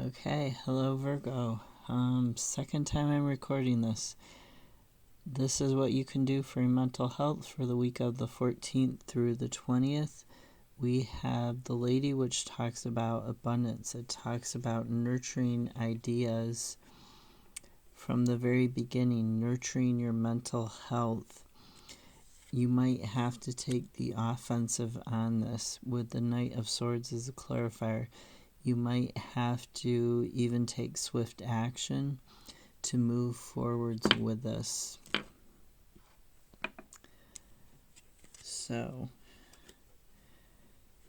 Okay, hello Virgo. Second time I'm recording this. This is what you can do for your mental health for the week of the 14th through the 20th. We have the lady, which talks about abundance. It talks about nurturing ideas from the very beginning, nurturing your mental health. You might have to take the offensive on this with the Knight of Swords as a clarifier. You might have to even take swift action to move forwards with this. So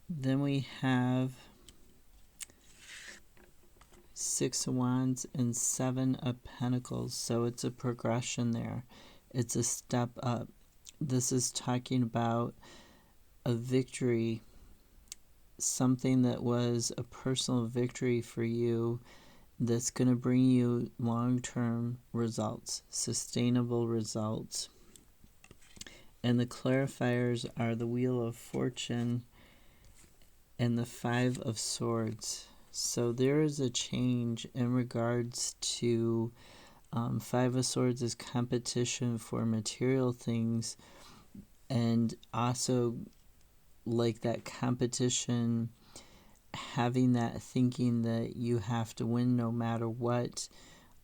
then we have Six of Wands and Seven of Pentacles. So it's a progression there. It's a step up. This is talking about a victory, something that was a personal victory for you that's going to bring you long-term results, sustainable results. And the clarifiers are the Wheel of Fortune and the Five of Swords. So there is a change in regards to Five of Swords is competition for material things, and also like that competition, having that thinking that you have to win no matter what,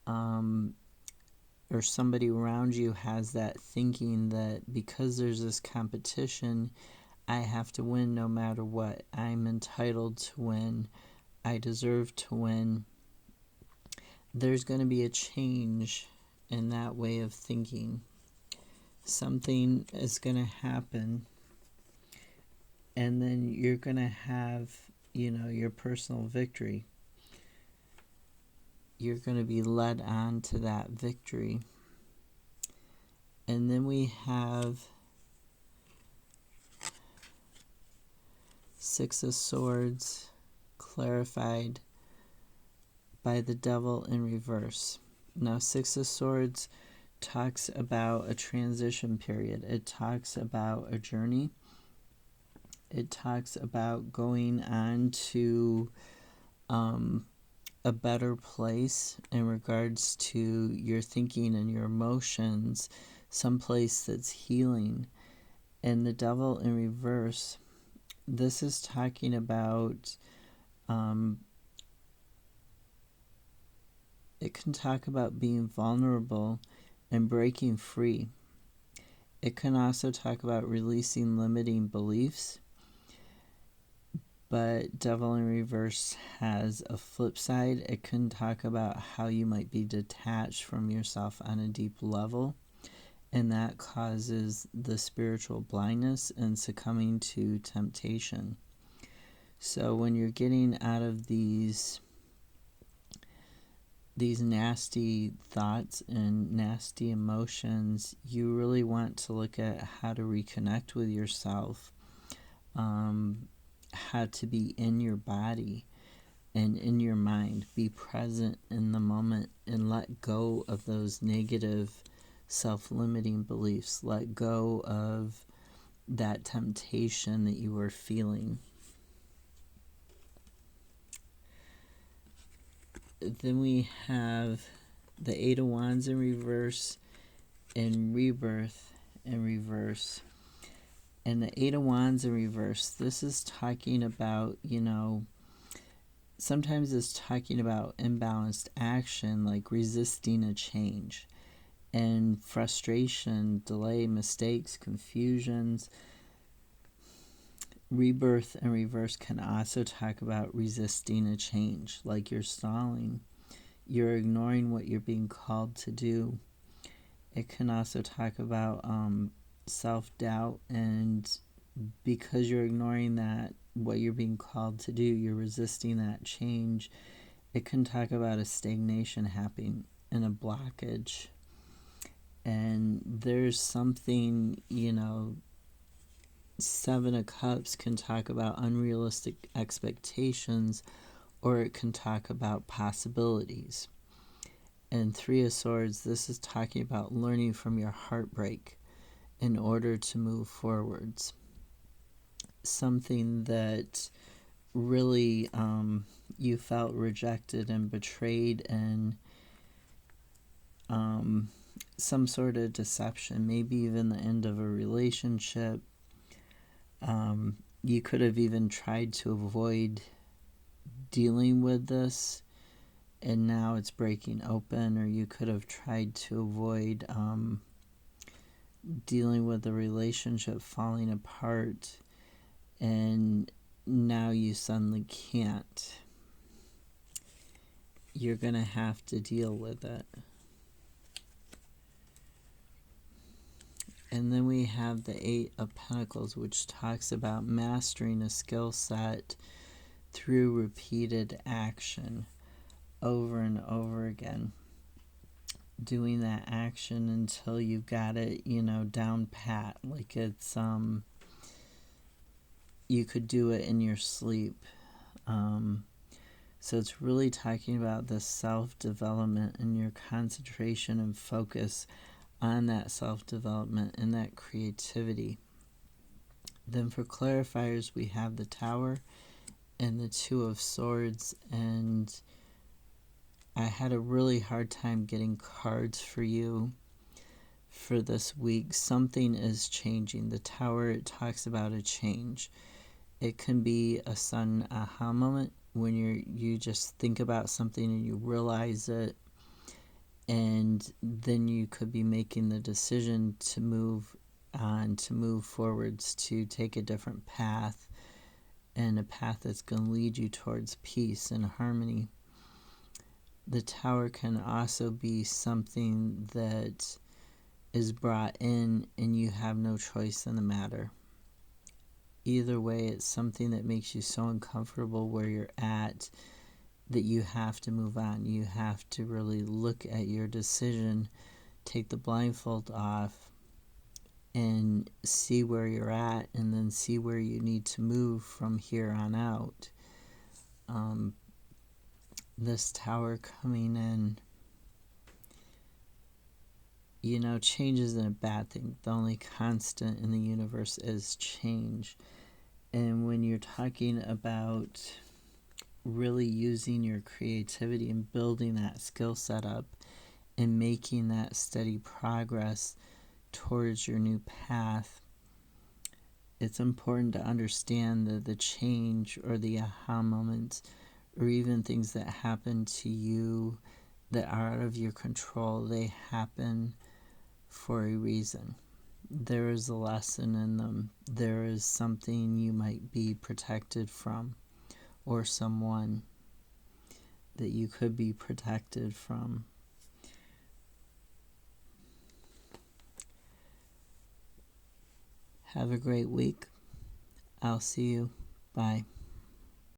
or somebody around you has that thinking that because there's this competition, I have to win no matter what. I'm entitled to win. I deserve to win. There's going to be a change in that way of thinking. Something is going to happen, and then you're going to have, your personal victory. You're going to be led on to that victory. And then we have Six of Swords clarified by the Devil in reverse. Now, Six of Swords talks about a transition period. It talks about a journey. It talks about going on to a better place in regards to your thinking and your emotions, someplace that's healing. And the Devil in reverse, this is talking about, it can talk about being vulnerable and breaking free. It can also talk about releasing limiting beliefs. But Devil in reverse has a flip side. It can talk about how you might be detached from yourself on a deep level, and that causes the spiritual blindness and succumbing to temptation. So when you're getting out of these nasty thoughts and nasty emotions, you really want to look at how to reconnect with yourself, how to be in your body and in your mind, be present in the moment, and let go of those negative self-limiting beliefs. Let go of that temptation that you were feeling. Then we have the Eight of Wands in reverse and Rebirth in reverse. And the Eight of Wands in reverse, this is talking about, sometimes it's talking about imbalanced action, like resisting a change, and frustration, delay, mistakes, confusions. Rebirth and reverse can also talk about resisting a change, like you're stalling, you're ignoring what you're being called to do. It can also talk about self-doubt, and because you're ignoring that, what you're being called to do, you're resisting that change. It can talk about a stagnation happening and a blockage. And there's something, Seven of Cups can talk about unrealistic expectations, or it can talk about possibilities. And Three of Swords, this is talking about learning from your heartbreak in order to move forwards. Something that really you felt rejected and betrayed, and some sort of deception, maybe even the end of a relationship. You could have even tried to avoid dealing with this, and now it's breaking open, or you could have tried to avoid dealing with the relationship falling apart, and now you suddenly can't. You're going to have to deal with it. And then we have the Eight of Pentacles, which talks about mastering a skill set through repeated action over and over again. Doing that action until you've got it, down pat. Like it's, you could do it in your sleep. So it's really talking about the self-development and your concentration and focus on that self-development and that creativity. Then for clarifiers, we have the Tower and the Two of Swords, and I had a really hard time getting cards for you for this week. Something is changing. The Tower, it talks about a change. It can be a sudden aha moment when you just think about something and you realize it, and then you could be making the decision to move on, to move forwards, to take a different path, and a path that's going to lead you towards peace and harmony. The Tower can also be something that is brought in and you have no choice in the matter. Either way, it's something that makes you so uncomfortable where you're at that you have to move on. You have to really look at your decision, take the blindfold off, and see where you're at, and then see where you need to move from here on out. This Tower coming in, change isn't a bad thing. The only constant in the universe is change. And when you're talking about really using your creativity and building that skill set up and making that steady progress towards your new path, it's important to understand that the change or the aha moments, or even things that happen to you that are out of your control, they happen for a reason. There is a lesson in them. There is something you might be protected from, or someone that you could be protected from. Have a great week. I'll see you. Bye.